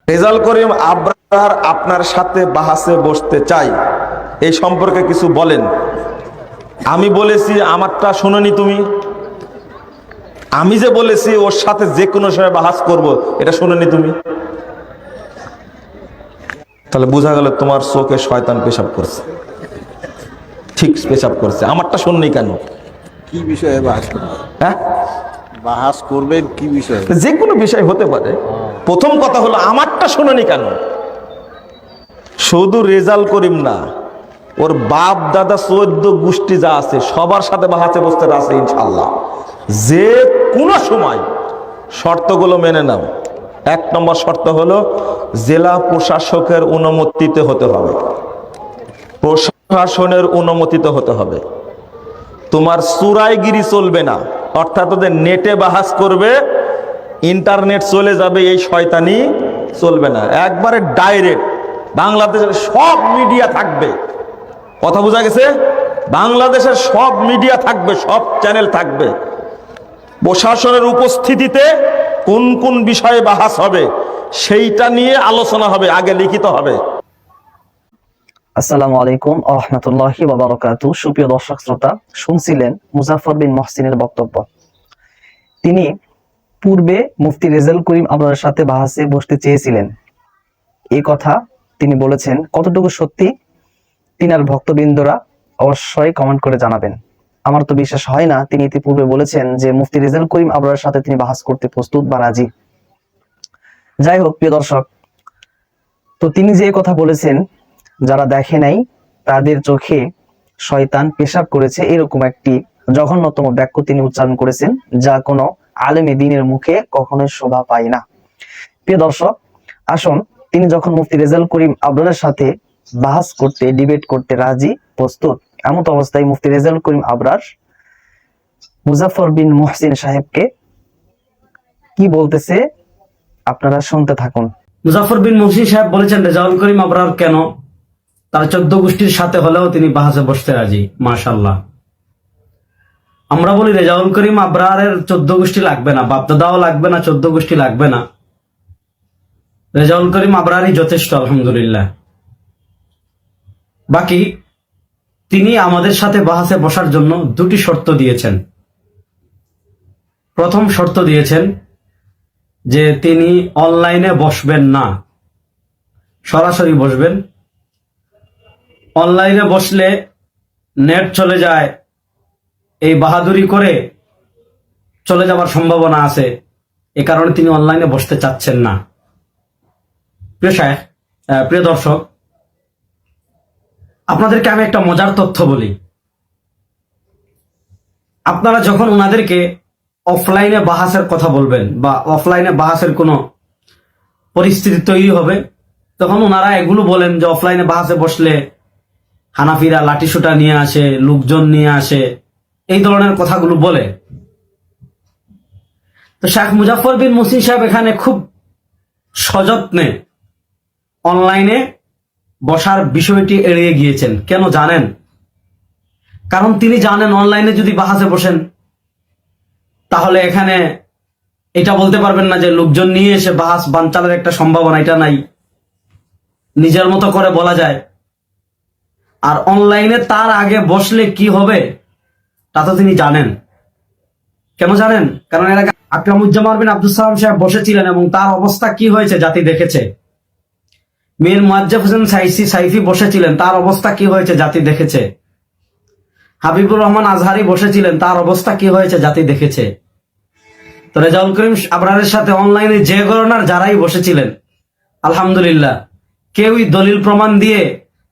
রেজাউল করিম আবরার আপনার সাথে বাহাসে বসতে চাই, এই সম্পর্কে কিছু বলেন। আমি বলেছি আমারটা শোনোনি তুমি? আমি যে বলেছি ওর সাথে যে কোনো সময় বাহাস করব, এটা শোনোনি তুমি? তাহলে বোঝা গেল তোমার চোখে শয়তান পেশাব করছে, ঠিক পেশাব করছে। আমারটা শোননি কেন? কি বিষয়ে বাহাস করবেন? হ্যাঁ, বাহাস করবেন কি বিষয়ে? যে কোনো বিষয় হতে পারে। প্রথম কথা হলো আমারটা শোনোনি কেন? শুধু রেজাউল করিম না, ওর বাপ দাদা 14 গোষ্ঠী যা আছে সবার সাথে বাহাসে বসতে আছে ইনশাল্লাহ। যে কোনো সময় শর্তগুলো মেনে নাও। 1 নম্বর শর্ত হলো জেলা প্রশাসকের অনুমতিতে হতে হবে, প্রশাসনের অনুমতিতে হতে হবে। তোমার চুরাইগিরি চলবে না, অর্থাৎ ওদের নেটে বাহাস করবে, ইন্টারনেট চলে যাবে, এই শয়তানি চলবে না। একবারে ডাইরেক্ট বাংলাদেশের সব মিডিয়া থাকবে। কথা বোঝা গেছে? বাংলাদেশের সব মিডিয়া থাকবে, সব চ্যানেল থাকবে। প্রশাসনের উপস্থিতিতে কোন কোন বিষয়ে বাহাস হবে সেইটা নিয়ে আলোচনা হবে, আগে লিখিত হবে। আসসালামু আলাইকুম ওয়া রাহমাতুল্লাহি ওয়া বারাকাতুহু। সুপ্রিয় দর্শক শ্রোতা, শুনছিলেন মুজাফফর বিন মহসিনের বক্তব্য। তিনি পূর্বে মুফতি রেজাউল করিম আবরারের সাথে বাহাসে বসতে চেয়েছিলেন, এই কথা তিনি বলেছেন। কতটুকু সত্যি তিনার ভক্তবৃন্দরা অবশ্যই কমেন্ট করে জানাবেন। আমার তো বিশ্বাস হয় না তিনি ইতিপূর্বে বলেছেন যে মুফতি রেজাউল করিম আবরারের সাথে তিনি বাহাস করতে প্রস্তুত বা রাজি। যাই হোক প্রিয় দর্শক, তো তিনি যে কথা বলেছেন, যারা দেখে নাই তাদের চোখে শয়তান পেশাব করেছে, এরকম একটি জঘন্যতম বাক্য তিনি উচ্চারণ করেছেন, যা কোনো আলেমে দ্বীনের মুখে কখনোই শোভা পায় না। প্রিয় দর্শক, আসুন, তিনি যখন মুফতি রেজাউল করিম আবরারের সাথে বাহাস করতে, ডিবেট করতে রাজি, প্রস্তুত, এমন অবস্থায় মুফতি রেজাউল করিম আবরার মুজাফফর বিন মহসিন সাহেবকে কি বলতেছে আপনারা শুনতে থাকুন। মুজাফফর বিন মহসিন সাহেব বলেছেন রেজাউল করিম আবরার কেন তার 14 গোষ্ঠীর সাথে হলেও তিনি বাহাসে বসতে রাজি। মাশাআল্লাহ। আমরা বলি রেজাউল করিম আবরারের 14 গোষ্ঠী লাগবে না, বাপদাদাও লাগবে না, 14 গোষ্ঠী লাগবে না, রেজাউল করিম আবরারই যথেষ্ট, আলহামদুলিল্লাহ। বাকি তিনি আমাদের সাথে বাহাসে বসার জন্য 2টি শর্ত দিয়েছেন। প্রথম শর্ত দিয়েছেন যে তিনি অনলাইনে বসবেন না, সরাসরি বসবেন। অনলাইনে বসলে নেট চলে যায়, এই বাহাদুরি করে চলে যাওয়ার সম্ভাবনা আছে, এ কারণে তিনি অনলাইনে বসতে চাচ্ছেন না। প্রিয় শায়েখ, প্রিয় দর্শক, আপনাদেরকে আমি একটা মজার তথ্য বলি। আপনারা যখন ওনাদেরকে অফলাইনে বাহাসের কথা বলবেন বা অফলাইনে বাহাসের কোনো পরিস্থিতি তৈরি হবে, তখন ওনারা এগুলো বলেন যে অফলাইনে বাহাসে বসলে হানাফিরা লাঠিসোঁটা নিয়ে আসে, লোকজন নিয়ে আসে, এই ধরনের কথাগুলো বলে। তো শেখ মুজাফফর বিন মহসিন সাহেব এখানে খুব সযত্নে অনলাইনে বসার বিষয়টি এড়িয়ে গিয়েছেন। কেন জানেন? কারণ তিনি জানেন অনলাইনে যদি বাহাসে বসেন তাহলে এখানে এটা বলতে পারবেন না যে লোকজন নিয়ে এসে বাহাস বানচালের একটা সম্ভাবনা এটা নাই, নিজের মতো করে বলা যায়। আর অনলাইনে তার আগে বসলে কি হবে তা তো তিনি জানেন। কেন জানেন? কারণ এর আগে আকরামুজ্জামান বিন আব্দুস সালাম সাহেব বসেছিলেন এবং তার অবস্থা কি হয়েছে জাতি দেখেছে। মীর মুয়াজ্জফ হোসেন সাইফি বসেছিলেন, তার অবস্থা কি হয়েছে জাতি দেখেছে। হাবিবুর রহমান আজহারি বসেছিলেন, তার অবস্থা কি হয়েছে জাতি দেখেছে। তো রেজাউল করিম আবরারের সাথে অনলাইনে যে গণনার যারাই বসেছিলেন, আলহামদুলিল্লাহ, কেউই দলিল প্রমাণ দিয়ে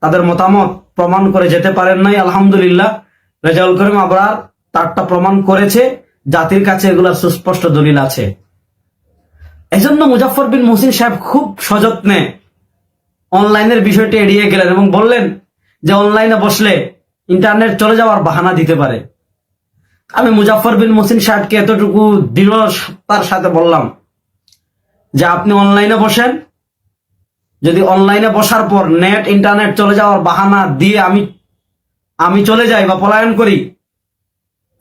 তাদের মতামত প্রমাণ করে যেতে পারেন নাই। আলহামদুলিল্লাহ, রেজাউল করিম আবরার তারটা প্রমাণ করেছে, জাতির কাছে এগুলা সুস্পষ্ট দলিল আছে। এজন্য মুজাফফর বিন মহসিন সাহেব খুব সযত্নে অনলাইনের বিষয়টি এড়িয়ে গেলেন এবং বললেন যে অনলাইনে বসলে ইন্টারনেট চলে যাওয়ার বাহানা দিতে পারে। আমি মুজাফফর বিন মহসিন সাহেবকে এতটুকু দৃঢ়তার সাথে বললাম যে আপনি অনলাইনে বসেন, যদি অনলাইনে বসার পর নেট ইন্টারনেট চলে যাওয়ার বাহানা দিয়ে আমি চলে যাই বা পলায়ন করি,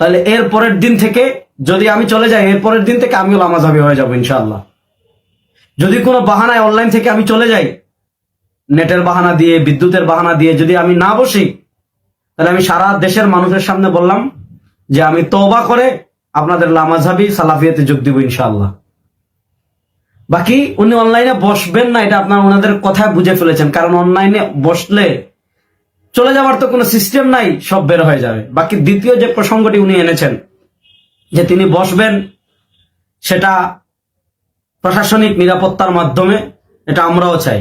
তাহলে এর পরের দিন থেকে, যদি আমি চলে যাই এর পরের দিন থেকে আমিও লামাযাবি হয়ে যাবো ইনশাআল্লাহ। যদি কোনো বাহানায় অনলাইন থেকে আমি চলে যাই, নেটের বাহানা দিয়ে, বিদ্যুতের বাহানা দিয়ে যদি আমি না বসি, তাহলে আমি সারা দেশের মানুষের সামনে বললাম যে আমি তওবা করে আপনাদের লামাযহাবি সালাফিয়াতে যোগ দিব ইনশাআল্লাহ। বাকি উনি অনলাইনে বসবেন না, এটা আপনার ওনাদের কথায় বুঝে ফেলেছেন, কারণ অনলাইনে বসলে চলে যাওয়ার তো কোনো সিস্টেম নাই, সব বের হয়ে যাবে। বাকি দ্বিতীয় যে প্রসঙ্গটি উনি এনেছেন যে তিনি বসবেন, সেটা প্রশাসনিক নিরাপত্তার মাধ্যমে, এটা আমরাও চাই।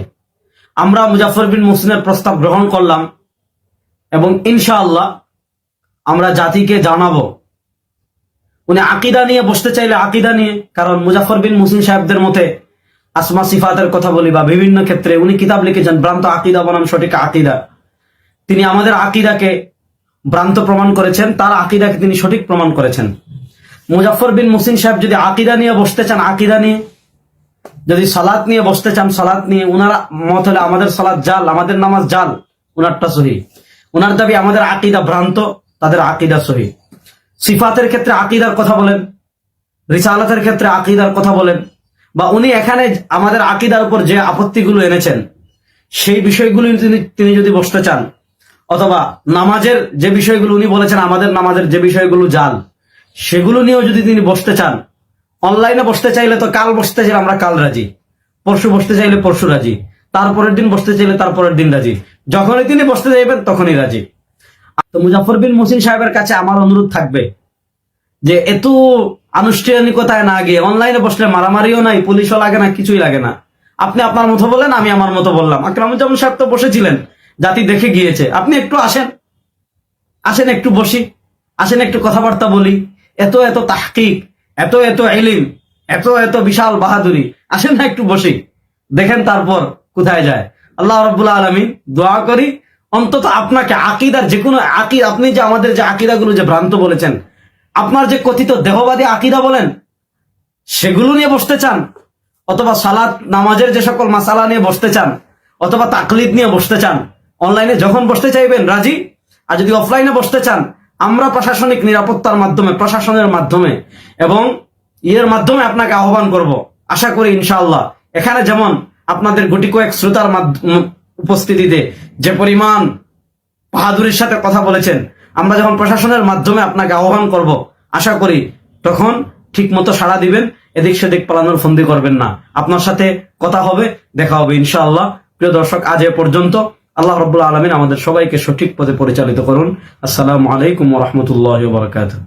আমরা মুজাফফর বিন মুহসিনের প্রস্তাব গ্রহণ করলাম এবং ইনশাআল্লাহ আমরা জাতিকে জানাবো। উনি আকীদা নিয়ে বসতে চাইলে আকীদা নিয়ে, কারণ মুজাফফর বিন মুহসিন সাহেবদের মতে আসমা সিফাতের কথা বলি বা বিভিন্ন ক্ষেত্রে উনি কিতাব লিখেছেন ভ্রান্ত আকীদা বনাম সঠিক আকীদা। তিনি আমাদের আকীদাকে ভ্রান্ত প্রমাণ করেছেন, তার আকীদাকে তিনি সঠিক প্রমাণ করেছেন। মুজাফফর বিন মুহসিন সাহেব যদি আকীদা নিয়ে বসতে চান আকীদা নিয়ে, যদি সালাত নিয়ে বসতে চান সালাত নিয়ে, উনারা মত হলে আমাদের সালাত জাল, আমাদের নামাজ জাল, উনারটা সহি। উনার দাবি আমাদের আকীদা ভ্রান্ত, তাদের আকীদা সহি। সিফাতের ক্ষেত্রে আকীদার কথা বলেন, রিসালাতের ক্ষেত্রে আকীদার কথা বলেন, বা উনি এখানে আমাদের আকীদার উপর যে আপত্তিগুলো এনেছেন সেই বিষয়গুলো তিনি যদি বসতে চান, অথবা নামাজের যে বিষয়গুলো উনি বলেছেন আমাদের নামাজের যে বিষয়গুলো জাল, সেগুলো নিয়েও যদি তিনি বসতে চান, অনলাইনে বসতে চাইলে তো কাল বসতে চাইলে আমরা কাল রাজি, পরশু বসতে চাইলে পরশু রাজি, তারপরের দিন বসতে চাইলে তারপরের দিন রাজি, যখনই তিনি বসতে চাইবেন তখনই রাজি। তো মুজাফফর বিন মুহসিন সাহেবের কাছে আমার অনুরোধ থাকবে যে এত আনুষ্ঠানিকতায় না গিয়ে অনলাইনে বসলে মারামারিও নাই, পুলিশও লাগে না, কিছুই লাগে না। আপনি আপনার মতো বলেন, আমি আমার মতো বললাম। আকরামুজ্জামান সাহেব তো বসেছিলেন, জাতি দেখে গিয়েছে। আপনি একটু আসেন একটু বসি, আসেন একটু কথাবার্তা বলি। এত এত তাহকিক, এত এত ইলম, এত এত বিশাল বাহাদুরি, আসেন না একটু বসি, দেখেন তারপর কোথায় যায়। আল্লাহ রাব্বুল আলামিন দোয়া করি অন্তত আপনাকে আকীদার যে কোনো আপনি যে আমাদের যে আকীদাগুলো যে ভ্রান্ত বলেছেন, আপনার যে কথিত দেহবাদী আকীদা বলেন সেগুলো নিয়ে বসতে চান, অথবা সালাত নামাজের যে সকল মাসালা নিয়ে বসতে চান, অথবা তাকলিদ নিয়ে বসতে চান, অনলাইনে যখন বসতে চাইবেন রাজি। আর যদি অফলাইনে বসতে চান, আমরা প্রশাসনিক নিরাপত্তার মাধ্যমে, প্রশাসনের মাধ্যমে এবং ইয়ের মাধ্যমে আপনাকে আহ্বান করব। আশা করি ইনশাআল্লাহ এখানে যেমন আপনাদের গুটি কয়েক শ্রোতার উপস্থিতিতে যে পরিমাণ বাহাদুরির সাথে কথা বলেছেন, আমরা যখন প্রশাসনের মাধ্যমে আপনাকে আহ্বান করব, আশা করি তখন ঠিক মতো সাড়া দিবেন, এদিক সেদিক পালানোর ফন্দি করবেন না। আপনার সাথে কথা হবে, দেখা হবে ইনশাআল্লাহ। প্রিয় দর্শক, আজ এ পর্যন্ত। আল্লাহ রাব্বুল আলামিন আমাদের সবাইকে সঠিক পথে পরিচালিত করুন। আসসালামু আলাইকুম ওয়া রাহমাতুল্লাহি ওয়া বারাকাতুহু।